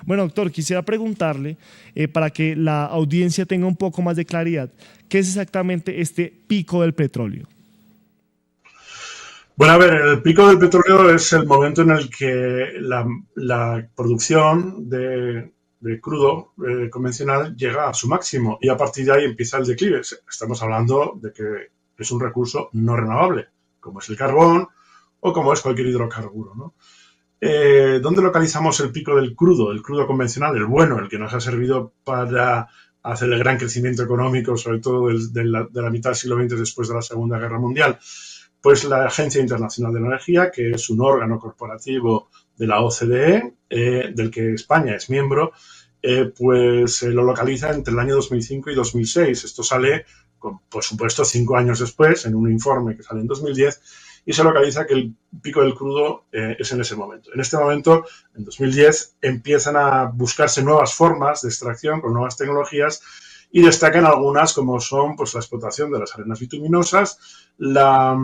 Bueno, doctor, quisiera preguntarle, para que la audiencia tenga un poco más de claridad, ¿qué es exactamente este pico del petróleo? Bueno, a ver, el pico del petróleo es el momento en el que la producción de crudo convencional llega a su máximo y a partir de ahí empieza el declive. Estamos hablando de que es un recurso no renovable, como es el carbón o como es cualquier hidrocarburo, ¿no? ¿Dónde localizamos el pico del crudo? El crudo convencional, el bueno, el que nos ha servido para hacer el gran crecimiento económico, sobre todo de la mitad del siglo XX después de la Segunda Guerra Mundial. Pues la Agencia Internacional de la Energía, que es un órgano corporativo de la OCDE, del que España es miembro, pues lo localiza entre el año 2005 y 2006. Esto sale, por supuesto, 5 años después, en un informe que sale en 2010, y se localiza que el pico del crudo es en ese momento. En este momento, en 2010, empiezan a buscarse nuevas formas de extracción con nuevas tecnologías y destacan algunas como son pues, la explotación de las arenas bituminosas, la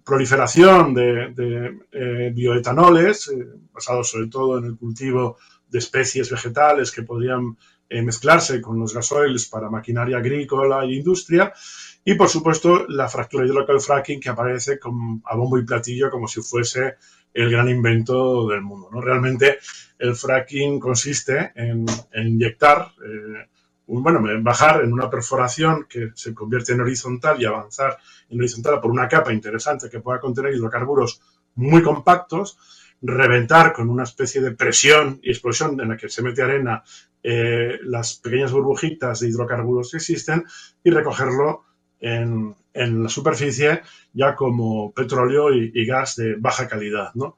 proliferación de bioetanoles, basados sobre todo en el cultivo de especies vegetales que podrían mezclarse con los gasoils para maquinaria agrícola e industria, y por supuesto la fractura hidráulica del fracking, que aparece a bombo y platillo como si fuese el gran invento del mundo, ¿no? Realmente el fracking consiste en inyectar, bajar en una perforación que se convierte en horizontal y avanzar en horizontal por una capa interesante que pueda contener hidrocarburos muy compactos, reventar con una especie de presión y explosión en la que se mete arena las pequeñas burbujitas de hidrocarburos que existen y recogerlo en la superficie ya como petróleo y gas de baja calidad, ¿no?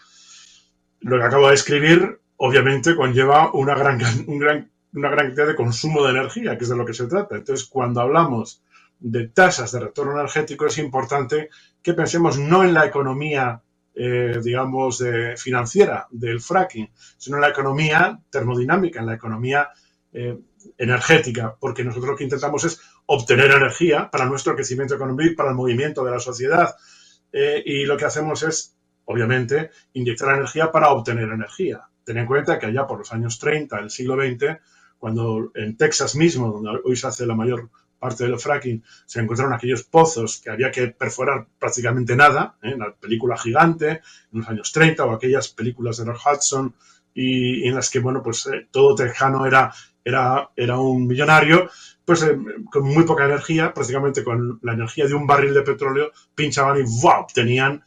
Lo que acabo de escribir obviamente conlleva una gran cantidad de consumo de energía, que es de lo que se trata. Entonces, cuando hablamos de tasas de retorno energético, es importante que pensemos no en la economía, digamos, financiera del fracking, sino en la economía termodinámica, en la economía energética, porque nosotros lo que intentamos es obtener energía para nuestro crecimiento económico y para el movimiento de la sociedad. Y lo que hacemos es, obviamente, inyectar energía para obtener energía. Ten en cuenta que allá por los años 30 del siglo XX, cuando en Texas mismo, donde hoy se hace la mayor parte del fracking, se encontraron aquellos pozos que había que perforar prácticamente nada, la película Gigante, en los años 30, o aquellas películas de Rock Hudson, y en las que, bueno, pues todo tejano era un millonario, pues con muy poca energía, prácticamente con la energía de un barril de petróleo, pinchaban y ¡wow! Tenían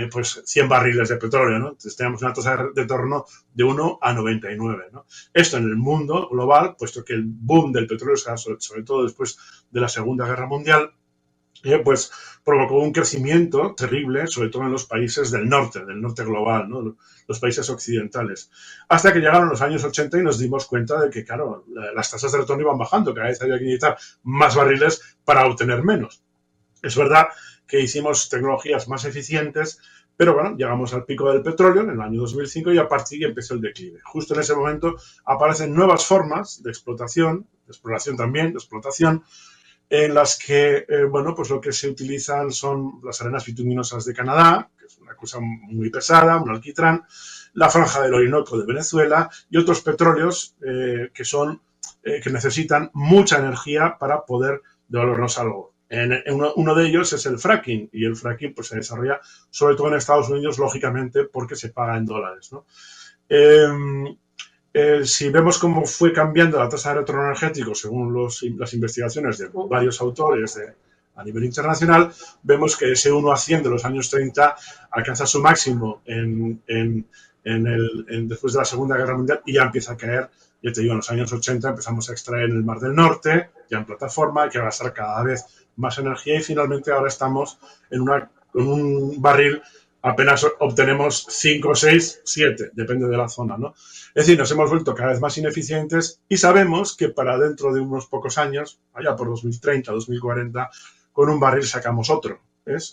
pues 100 barriles de petróleo, ¿no? Entonces teníamos una tasa de retorno de 1 a 99, ¿no? Esto en el mundo global, puesto que el boom del petróleo, sobre todo después de la Segunda Guerra Mundial, pues provocó un crecimiento terrible, sobre todo en los países del norte global, ¿no? Los países occidentales. Hasta que llegaron los años 80 y nos dimos cuenta de que, claro, las tasas de retorno iban bajando, cada vez había que inyectar más barriles para obtener menos. Es verdad que hicimos tecnologías más eficientes, pero bueno, llegamos al pico del petróleo en el año 2005 y a partir de ahí empezó el declive. Justo en ese momento aparecen nuevas formas de explotación, de exploración también, de explotación, en las que, bueno, pues lo que se utilizan son las arenas bituminosas de Canadá, que es una cosa muy pesada, un alquitrán, la franja del Orinoco de Venezuela y otros petróleos que necesitan mucha energía para poder devolvernos algo. Uno de ellos es el fracking, y el fracking pues, se desarrolla sobre todo en Estados Unidos, lógicamente, porque se paga en dólares, ¿no? Si vemos cómo fue cambiando la tasa de retorno energético según las investigaciones de varios autores a nivel internacional, vemos que ese 1 a 100 de los años 30 alcanza su máximo después de la Segunda Guerra Mundial y ya empieza a caer. Ya te digo, en los años 80 empezamos a extraer en el Mar del Norte, ya en plataforma, hay que gastar cada vez más energía y finalmente ahora estamos en un barril, apenas obtenemos 5, 6, 7, depende de la zona, ¿no? Es decir, nos hemos vuelto cada vez más ineficientes y sabemos que para dentro de unos pocos años, allá por 2030, 2040, con un barril sacamos otro.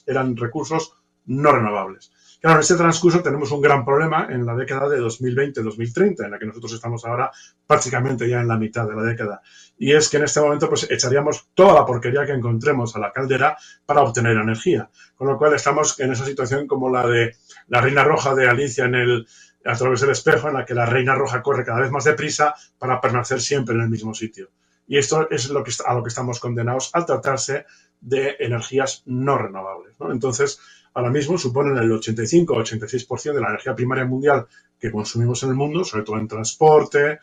Eran recursos no renovables. Claro, en este transcurso tenemos un gran problema en la década de 2020-2030, en la que nosotros estamos ahora prácticamente ya en la mitad de la década. Y es que en este momento pues echaríamos toda la porquería que encontremos a la caldera para obtener energía. Con lo cual estamos en esa situación como la de la Reina Roja de Alicia en a través del espejo, en la que la reina roja corre cada vez más deprisa para permanecer siempre en el mismo sitio. Y esto es a lo que estamos condenados al tratarse de energías no renovables, ¿no? Entonces, ahora mismo suponen el 85-86% de la energía primaria mundial que consumimos en el mundo, sobre todo en transporte,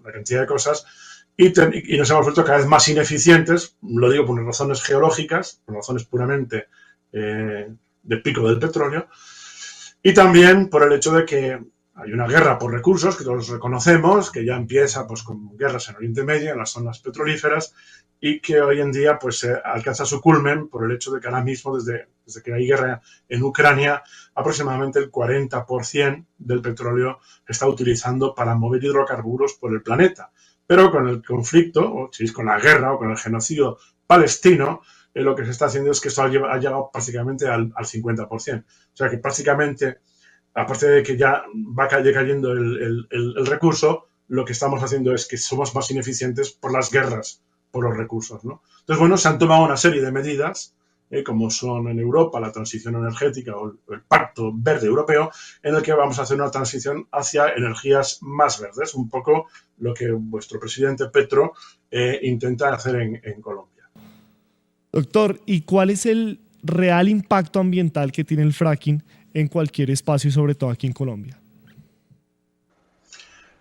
una cantidad de cosas, y nos hemos vuelto cada vez más ineficientes, lo digo por razones geológicas, por razones puramente de pico del petróleo, y también por el hecho de que hay una guerra por recursos que todos reconocemos, que ya empieza pues con guerras en Oriente Medio, en las zonas petrolíferas, y que hoy en día pues alcanza su culmen por el hecho de que ahora mismo, desde que hay guerra en Ucrania, aproximadamente el 40% del petróleo se está utilizando para mover hidrocarburos por el planeta. Pero con el conflicto, o si es con la guerra o con el genocidio palestino, lo que se está haciendo es que esto ha llegado prácticamente al 50%. O sea que prácticamente, aparte de que ya va cayendo el recurso, lo que estamos haciendo es que somos más ineficientes por las guerras por los recursos, ¿no? Entonces, bueno, se han tomado una serie de medidas, como son en Europa la transición energética o el Pacto Verde Europeo, en el que vamos a hacer una transición hacia energías más verdes, un poco lo que vuestro presidente Petro intenta hacer en Colombia. Doctor, ¿y cuál es el real impacto ambiental que tiene el fracking en cualquier espacio y sobre todo aquí en Colombia?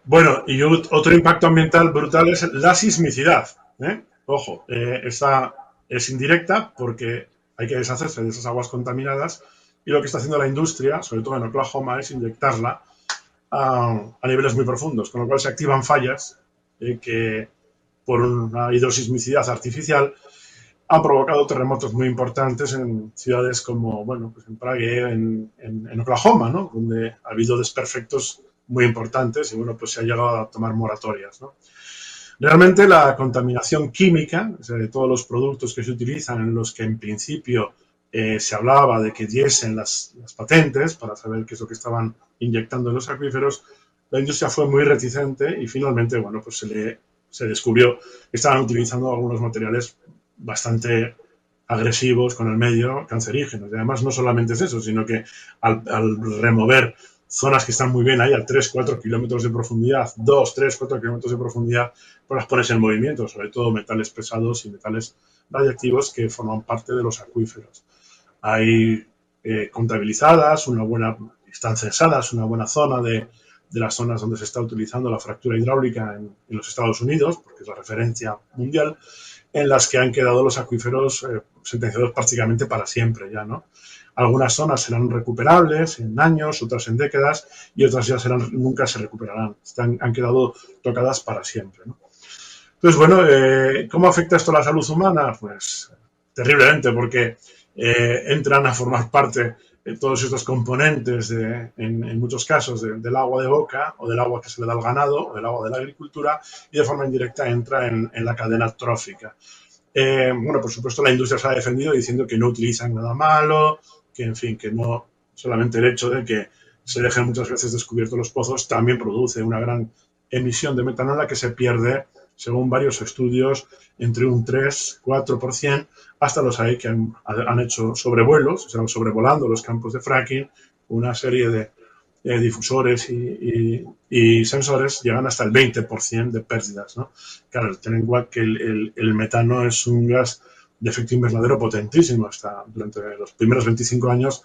Bueno, y otro impacto ambiental brutal es la sismicidad. Ojo, esta es indirecta porque hay que deshacerse de esas aguas contaminadas y lo que está haciendo la industria, sobre todo en Oklahoma, es inyectarla a niveles muy profundos, con lo cual se activan fallas que por una hidrosismicidad artificial han provocado terremotos muy importantes en ciudades como, bueno, pues en Prague, en Oklahoma, ¿no? Donde ha habido desperfectos muy importantes y, bueno, pues se ha llegado a tomar moratorias, ¿no? Realmente la contaminación química, o sea, de todos los productos que se utilizan, en los que en principio se hablaba de que diesen las patentes para saber qué es lo que estaban inyectando en los acuíferos, la industria fue muy reticente y finalmente, bueno, pues se descubrió que estaban utilizando algunos materiales bastante agresivos con el medio, cancerígenos. Y además no solamente es eso, sino que al remover zonas que están muy bien ahí a 3-4 kilómetros de profundidad, 2-3-4 kilómetros de profundidad, pues las pones en movimiento, sobre todo metales pesados y metales radiactivos que forman parte de los acuíferos. Hay contabilizadas, están censadas una buena zona de las zonas donde se está utilizando la fractura hidráulica en los Estados Unidos, porque es la referencia mundial, en las que han quedado los acuíferos sentenciados prácticamente para siempre ya, ¿no? Algunas zonas serán recuperables en años, otras en décadas y otras ya nunca se recuperarán. Han quedado tocadas para siempre, ¿no? Entonces, bueno, ¿cómo afecta esto a la salud humana? Pues terriblemente, porque entran a formar parte de todos estos componentes, en muchos casos, del agua de boca o del agua que se le da al ganado o del agua de la agricultura y de forma indirecta entra en la cadena trófica. Bueno, por supuesto, la industria se ha defendido diciendo que no utilizan nada malo, que en fin, que no solamente el hecho de que se dejen muchas veces descubiertos los pozos también produce una gran emisión de metanola que se pierde, según varios estudios, entre un 3-4%, hasta los hay que han hecho sobrevuelos, o sea, sobrevolando los campos de fracking, una serie de difusores y sensores llegan hasta el 20% de pérdidas, ¿no? Claro, ten en cuenta que el metano es un gas de efecto invernadero potentísimo, hasta durante los primeros 25 años,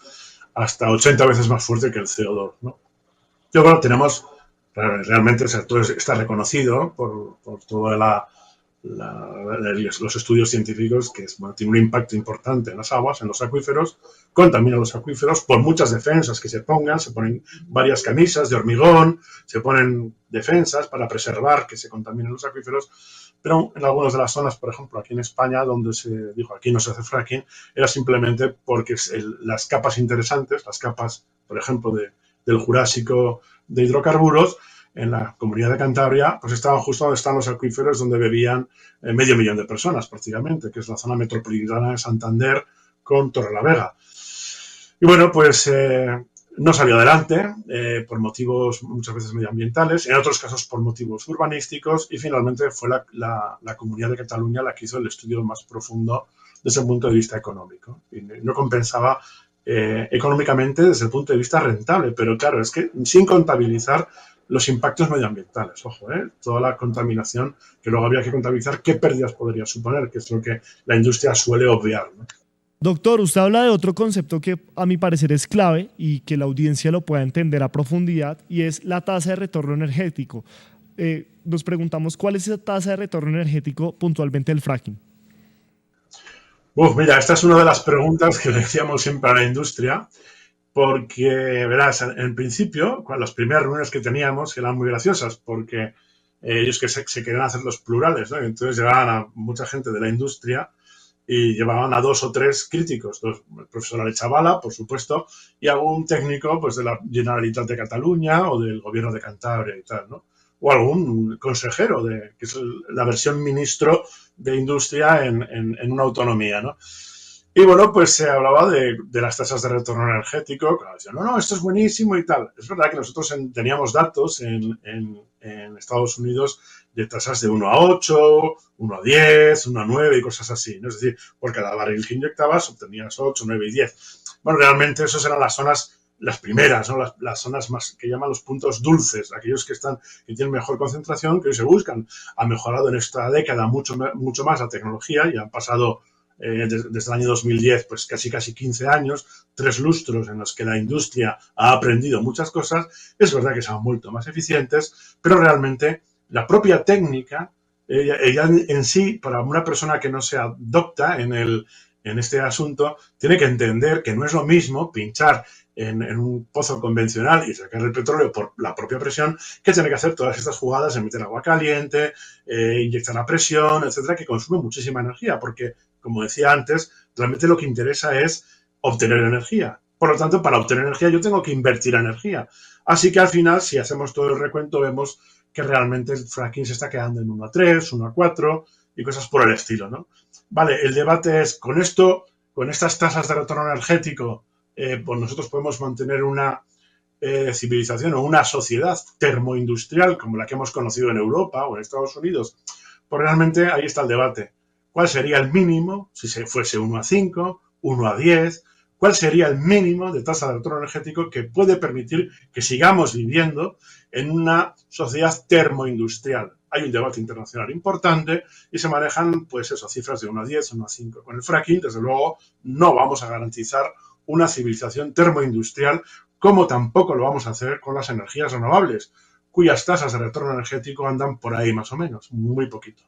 hasta 80 veces más fuerte que el CO2, ¿no? Yo, bueno, tenemos, realmente, o sea, todo está reconocido por toda los estudios científicos que tiene un impacto importante en las aguas, en los acuíferos, contamina los acuíferos por muchas defensas que se ponen varias camisas de hormigón, se ponen defensas para preservar que se contaminen los acuíferos, pero en algunas de las zonas, por ejemplo, aquí en España, donde se dijo aquí no se hace fracking, era simplemente porque las capas interesantes, las capas, por ejemplo, del Jurásico de hidrocarburos, en la comunidad de Cantabria, pues estaban justo donde están los acuíferos donde bebían 500.000 de personas prácticamente, que es la zona metropolitana de Santander con Torrelavega. Y bueno, pues no salió adelante por motivos muchas veces medioambientales, en otros casos por motivos urbanísticos y finalmente fue la Comunidad de Cataluña la que hizo el estudio más profundo desde el punto de vista económico. Y no compensaba económicamente desde el punto de vista rentable. Pero claro, es que sin contabilizar los impactos medioambientales, ojo, toda la contaminación que luego habría que contabilizar, qué pérdidas podría suponer, que es lo que la industria suele obviar, ¿no? Doctor, usted habla de otro concepto que a mi parecer es clave y que la audiencia lo pueda entender a profundidad, y es la tasa de retorno energético. Nos preguntamos cuál es esa tasa de retorno energético puntualmente del fracking. Mira, esta es una de las preguntas que le decíamos siempre a la industria, porque, verás, en principio, con las primeras reuniones que teníamos eran muy graciosas, porque ellos que se querían hacer los plurales, ¿no? Entonces llevaban a mucha gente de la industria y llevaban a 2 o 3 críticos, el profesor Arechavala, por supuesto, y algún técnico pues, de la Generalitat de Cataluña o del gobierno de Cantabria y tal, ¿no? O algún consejero, que es la versión ministro de Industria en una autonomía, ¿no? Y bueno, pues se hablaba de las tasas de retorno energético, claro, decían, no, esto es buenísimo y tal. Es verdad que nosotros teníamos datos en Estados Unidos de tasas de 1 a 8, 1 a 10, 1 a 9 y cosas así, ¿no? Es decir, por cada barril que inyectabas obtenías 8, 9 y 10. Bueno, realmente esas eran las zonas, las primeras, ¿no? Las zonas más que llaman los puntos dulces, aquellos que tienen mejor concentración, que hoy se buscan. Ha mejorado en esta década mucho más la tecnología y han pasado desde el año 2010, pues casi 15 años, 3 lustros en los que la industria ha aprendido muchas cosas. Es verdad que se han vuelto más eficientes, pero realmente la propia técnica, ella en sí, para una persona que no sea docta en este asunto, tiene que entender que no es lo mismo pinchar en un pozo convencional y sacar el petróleo por la propia presión, que tiene que hacer todas estas jugadas de meter agua caliente, inyectar la presión, etcétera, que consume muchísima energía, porque, como decía antes, realmente lo que interesa es obtener energía. Por lo tanto, para obtener energía yo tengo que invertir energía. Así que al final, si hacemos todo el recuento, vemos que realmente el fracking se está quedando en 1 a 3, 1 a 4 y cosas por el estilo, ¿no? Vale, el debate es, con estas tasas de retorno energético, pues nosotros podemos mantener una civilización o una sociedad termoindustrial como la que hemos conocido en Europa o en Estados Unidos. Pues realmente ahí está el debate. ¿Cuál sería el mínimo si se fuese 1 a 5, 1 a 10? ¿Cuál sería el mínimo de tasa de retorno energético que puede permitir que sigamos viviendo en una sociedad termoindustrial? Hay un debate internacional importante y se manejan, pues eso, cifras de 1 a 10, 1 a 5. Con el fracking, desde luego, no vamos a garantizar una civilización termoindustrial, como tampoco lo vamos a hacer con las energías renovables, cuyas tasas de retorno energético andan por ahí más o menos, muy poquito.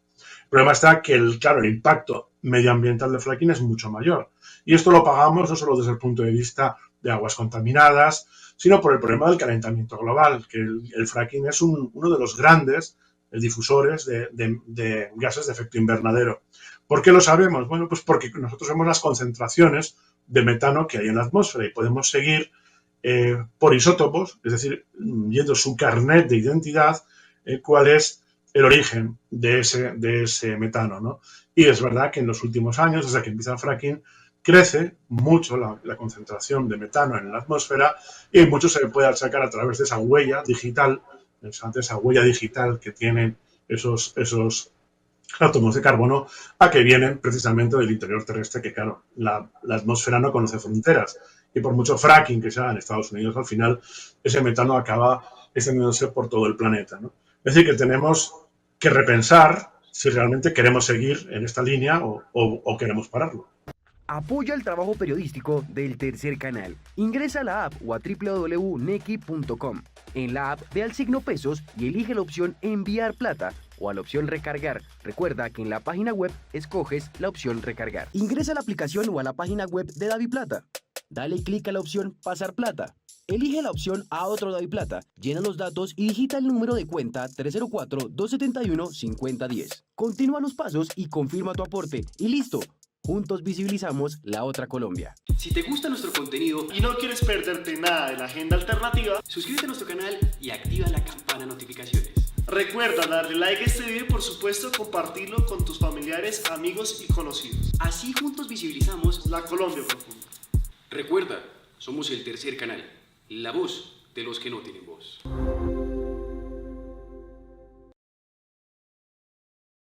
El problema está que, el impacto medioambiental del fracking es mucho mayor. Y esto lo pagamos no solo desde el punto de vista de aguas contaminadas, sino por el problema del calentamiento global, que el fracking es uno de los grandes difusores de gases de efecto invernadero. ¿Por qué lo sabemos? Bueno, pues porque nosotros vemos las concentraciones de metano que hay en la atmósfera y podemos seguir por isótopos, es decir, viendo su carnet de identidad, cuál es el origen de ese metano, ¿no? Y es verdad que en los últimos años, desde que empieza el fracking, crece mucho la concentración de metano en la atmósfera y mucho se puede sacar a través de esa huella digital, que tienen esos átomos de carbono, a que vienen precisamente del interior terrestre, que claro, la atmósfera no conoce fronteras y por mucho fracking que se haga en Estados Unidos, al final ese metano acaba extendiéndose por todo el planeta, ¿no? Es decir, que tenemos que repensar si realmente queremos seguir en esta línea o queremos pararlo. Apoya el trabajo periodístico del Tercer Canal. Ingresa a la app o a www.nequi.com. En la app ve al signo pesos y elige la opción enviar plata o a la opción recargar. Recuerda que en la página web escoges la opción recargar. Ingresa a la aplicación o a la página web de DaviPlata. Dale clic a la opción pasar plata. Elige la opción a otro DaviPlata, llena los datos y digita el número de cuenta 304-271-5010. Continúa los pasos y confirma tu aporte y listo. Juntos visibilizamos la otra Colombia. Si te gusta nuestro contenido y no quieres perderte nada de la agenda alternativa, suscríbete a nuestro canal y activa la campana de notificaciones. Recuerda darle like a este video y por supuesto compartirlo con tus familiares, amigos y conocidos. Así juntos visibilizamos la Colombia profunda. Recuerda, somos el Tercer Canal, la voz de los que no tienen voz.